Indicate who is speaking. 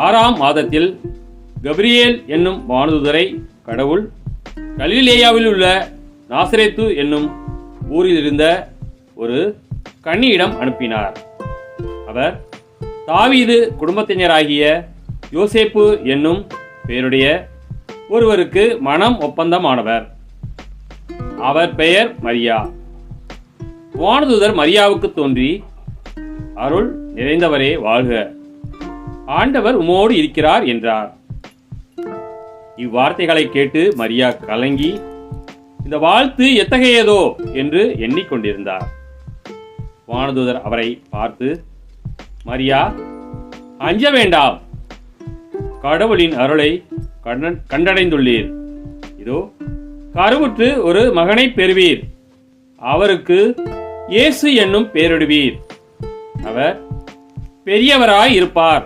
Speaker 1: 6ஆம் மாதத்தில் கபிரியேல் என்னும் வானதூதரை கடவுள் கலிலேயாவில் உள்ள நாசரேத்து என்னும் ஊரில் இருந்த ஒரு கன்னியிடம் அனுப்பினார். அவர் தாவீது குடும்பத்தினராகிய யோசேப்பு என்னும் பெயருடைய ஒருவருக்கு மனம் ஒப்பந்தமானவர். அவர் பெயர் மரியா. வானதூதர் மரியாவுக்கு தோன்றி, அருள் நிறைந்தவரே வாழ்க, ஆண்டவர் உமோடு இருக்கிறார் என்றார். இவ்வார்த்தைகளை கேட்டு மரியா கலங்கி, இந்த வாழ்த்து எத்தகையதோ என்று எண்ணிக்கொண்டிருந்தார். வானதூதர் அவரை பார்த்து, மரியா, அஞ்ச வேண்டாம், கடவுளின் அருளை கண்டடைந்துள்ளீர். இதோ கருவுற்று ஒரு மகனை பெறுவீர். அவருக்கு இயேசு என்னும் பெயரிடுவீர். அவர் பெரியவராய் இருப்பார்.